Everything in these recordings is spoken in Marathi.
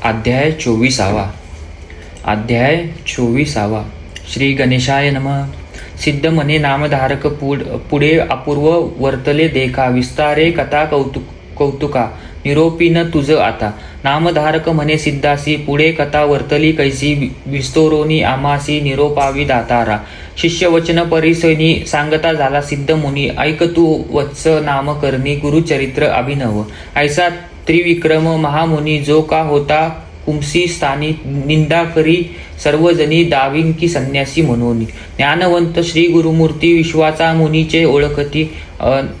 अध्याय 24. अध्याय 24. श्री गणेशाय नमः. सिद्ध म्हणे नामधारक पुढे अपूर्व वर्तले देखा, विस्तारे कथा कौतुका निरोपीन तुझ आता. नामधारक म्हणे सिद्धासी, पुढे कथा वर्तली कैसी, विस्तोरोनी आमासी निरोपावी दातारा. शिष्यवचन परिसनी सांगता झाला सिद्ध मुनी, ऐक तू वत्स नाम करणी गुरुचरित्र अभिनव. ऐसा त्रिविक्रम महामुनी, जो का होता कुंसी स्थानी, निंदा करी सर्वजणी दाविंकी संन्यासी म्हणून. ज्ञानवंत श्री गुरुमूर्ती विश्वाचा मुनीचे ओळखती,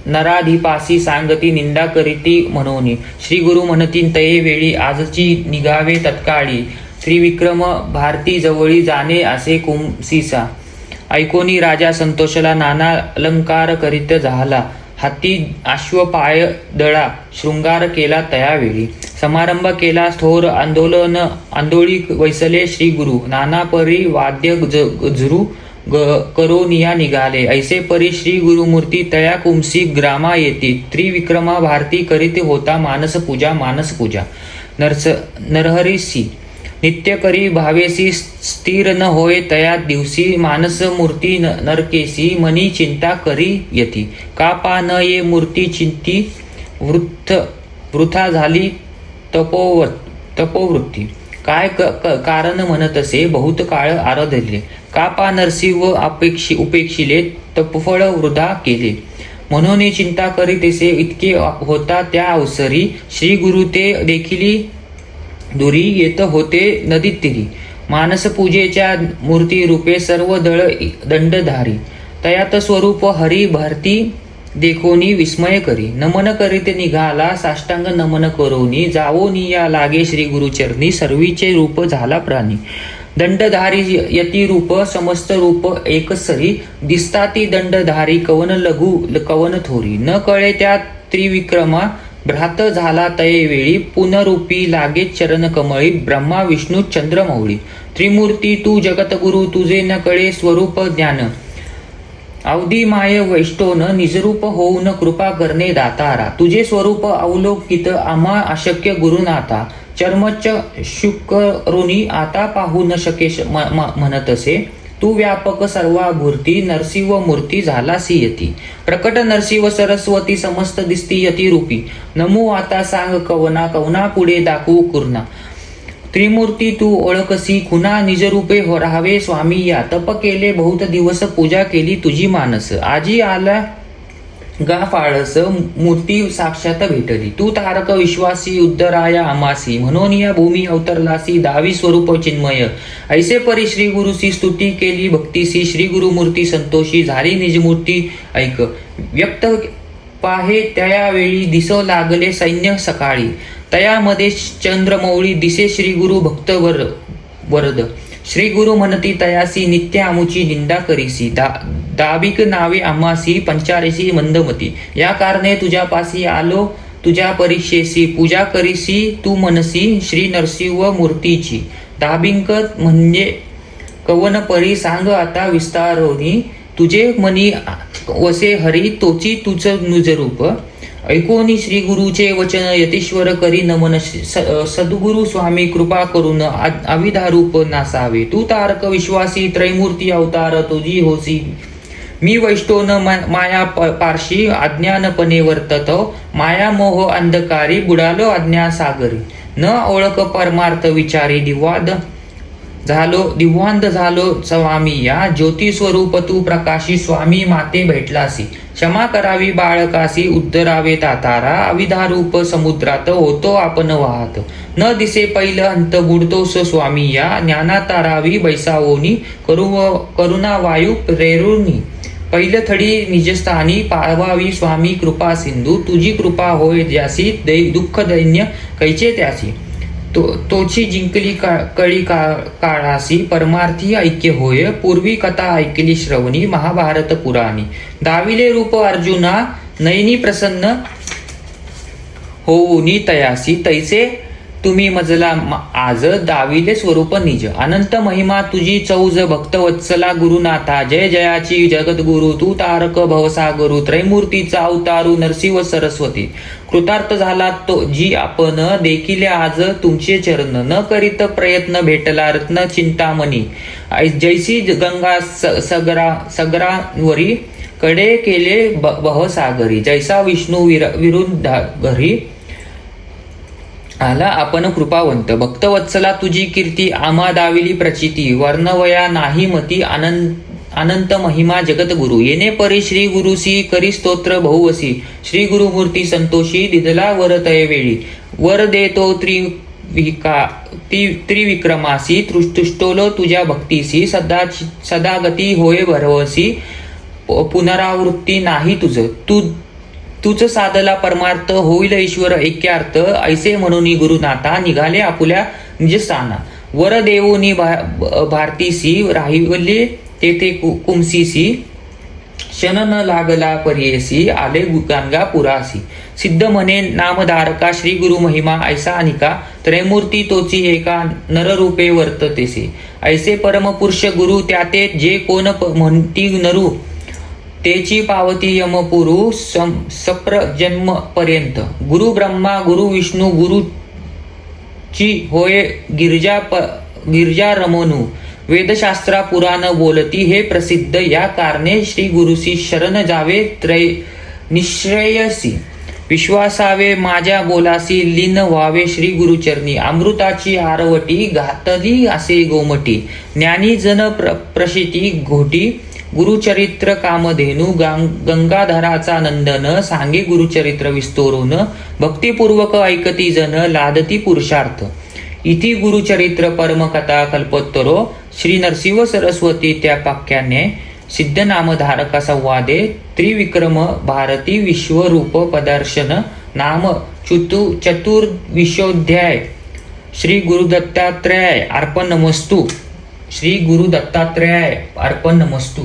नराधिपासी सांगती निंदा करीती म्हणून. श्री गुरु म्हणती तये वेळी, आजची निघावे तत्काळी. त्रिविक्रम भारती जवळी जाणे असे कुंसीसा. ऐकोनी राजा संतोषला, नाना अलंकार करीत झाला. हाती अश्व पाय दळा, शृंगार केला तयावेळी. समारंभ केला थोर आंदोळी वैसले श्री गुरु, नाना परी वाद्य गजरू करोनिया निघाले. ऐसे परी श्री गुरुमूर्ती तया कुंसी ग्रामा येती. त्रिविक्रमा भारती करीत होता मानस पूजा. नरहरीसी नित्य करी भावेसी, स्थिर न होय तया दिवसी. मानस मूर्ती नरकेसी, मनी चिंता करी यती. का पा न ये मूर्ती चिंती, वृथा झाली तपोवृत्ती. काय कारण म्हणत असे, बहुत काळ आराधले. का पा नरसिंह उपेक्षिले, तपफळ वृधा केले. म्हणून चिंता करीत असे, इतके होता त्या अवसरी. श्री गुरु ते देखिली दुरी, येत होते नदीत तिरी. मानस पूजेच्या मूर्ती रूपे सर्व दंडधारी. तयात स्वरूप हरी भारती देखोनी विस्मय करी. नमन करीत निघाला साष्टांग नमन करोनी. जावोनी या लागे श्री गुरुचरणी, सर्वीचे रूप झाला प्राणी. दंडधारी यती रूप, समस्त रूप एकसरी. दिसता ती दंडधारी, कवन लघु कवन थोरी. न कळे त्या त्रिविक्रमा, भ्रात झाला तये वेळी. पुनरूपी लागे चरण कमळी, ब्रह्मा विष्णू चंद्रमौळी. त्रिमूर्ती तू जगतगुरु, तुझे न कळे स्वरूप ज्ञान. अवधी माय वैष्टोन, निजरूप होऊन कृपा करणे दातारा. तुझे स्वरूप अवलोकित आम्हा अशक्य गुरुनाथा. चर्मच शुकरुनी आता पाहू न शके म्हणत असे. तू व्यापक सर्वाभूर्ती, नरसिंह मूर्ती झालासी यती. प्रकट नरसिंह सरस्वती, समस्त दिसती यती रूपी. नमो आता सांग कवना पुढे दाखवू कुर्णा. त्रिमूर्ती तू ओळखसी खुना, निजरूपे राहावे स्वामी या. तप केले बहुत दिवस, पूजा केली तुझी मानस. आजी आला गा फाळस, मूर्ती साक्षात भेटली. तू तारक विश्वासी, उद्धराया आमासी. म्हणून या भूमी अवतरलासी, दावी स्वरूप चिन्मय. ऐसे परी श्री गुरुसी स्तुती केली भक्तीसी. श्री गुरुमूर्ती संतोषी झाली निजमूर्ती ऐक. व्यक्त पाहे त्यावेळी, दिसो लागले सैन्य सकाळी. तयामध्ये चंद्रमौळी, दिसे श्री गुरु भक्त वरद. श्री गुरु म्हणती तयासी, नित्य आमुची निंदा करीसी. दाविक नावे आम्हासी, पंचारेसी मंदमती. या कारणे तुझ्यापासी आलो तुझ्या परीक्षेसी. पूजा करीसी तू मनसी, श्री नरसिंह मूर्तीची. दाबिंक म्हणजे कवन परी, सांग आता विस्तारोनी. तुझे मनी वसे हरी, तोची तुझ निजरूप. ऐकोनी श्री गुरुचे वचन, यतीश्वर करी नमन. सद्गुरु स्वामी कृपा करून, अविधारूप नासावे. तू तारक विश्वासी, त्रैमूर्ती अवतार तुझी होसी. मी वैष्टोन माया पारशी, अज्ञानपणे वर्ततो. माया मोह अंधकारी, बुडालो अज्ञान सागरी. न ओळख परमार्थ विचारी, दिव्वांध झालो स्वामी या. ज्योती स्वरूप तू प्रकाशी, स्वामी माते भेटलासी. क्षमा करावी बाळकासी, उद्धरावे तातारा. अविधारूप समुद्रात होतो आपण वाहत. न दिसे पैल अंत, बुडतोस स्वामी या. ज्ञाना तारावी बैसावोनी, करुणा वायू प्रेरुनी. पहिल थडी निजस्थानी, पावावी स्वामी कृपा सिंधू. तुझी कृपा होय ज्यासी, दुःख दैन्य कैचे त्यासी. तोची जिंकली कळी काळासी, परमार्थी ऐक्य होय. पूर्वी कथा ऐकली श्रवणी, महाभारत पुराणी. दाविले रूप अर्जुना, नयनी प्रसन्न होऊनी तयासी. तैसे तुम्ही मजला आज दाविले स्वरूप निज अनंत महिमा तुझी चौज भक्तवत्सला गुरुनाथा जय जयाची जगद्गुरु तू तारक भवसागरु त्रैमूर्तीचा अवतारू नरसिंह सरस्वती कृतार्थ झाला तो जी आपण देखील आज तुमचे चरण न करीत प्रयत्न भेटला रत्न चिंतामणी जैसी गंगा सगरावरी कडे केले भवसागरी जैसा विष्णू विरुद्ध घरी आला आपण कृपावंत भक्तवत्सला तुझी कीर्ती आम्हा दाविली प्रचिती वर्णवया नाही मती अनंत महिमा जगद्गुरु येणे परी श्री गुरुसी करी स्तोत्र बहुवसी श्री गुरुमूर्ती संतोषी दिदला वर तय वेळी वर देतो त्रिविक्रमासी तुष्टोलो तुझ्या भक्तीसी सदागती होय भरवसी पुनरावृत्ती नाही तुझ साधला परमार्थ होईल ईश्वर ऐक्यार्थ ऐसे म्हणून गुरुनाथा निघाले आपुल्या निजस्थाना वर देवोनी भारतीसी राहिवले तेथे कुमसीसी क्षण न लागला पर्येसी आले गंगा पुरासी सिद्ध म्हणे नामधारका श्री गुरु महिमा ऐसा अनिका त्रैमूर्ती तोची एका नररूपे वर्ततेसे ऐसे परमपुरुष गुरु त्याते जे कोण म्हणती नरू तेची पावती यमपुरु सप्रजन्म पर्यंत गुरु ब्रह्मा गुरु विष्णू गुरुची होय गिरजा रमणू वेदशास्त्रा पुराण बोलती हे प्रसिद्ध या कारणे श्री गुरुसी शरण जावे निश्रेयसी विश्वासावे माझ्या बोलासी लीन व्हावे श्री गुरुचरणी अमृताची आरवटी घातली असे गोमटी ज्ञानी जन प्रशिती घोटी गुरुचरित्र कामधेनु गंगाधराचा नंदन सांगे गुरुचरित्र विस्तोरून भक्तिपूर्वक ऐकती जन लादती पुरुषार्थ इति गुरुचरित्र परमकथा कल्पोत्तरो श्री नरसिंह सरस्वती त्या पाक्याने सिद्ध नामधारका संवादे त्रिविक्रम भारती विश्वरूप प्रदर्शन नाम चतुर्विशोध्याय श्री गुरुदत्तात्रय अर्पण नमस्तु श्री गुरुदत्तात्रय अर्पण नमस्तु।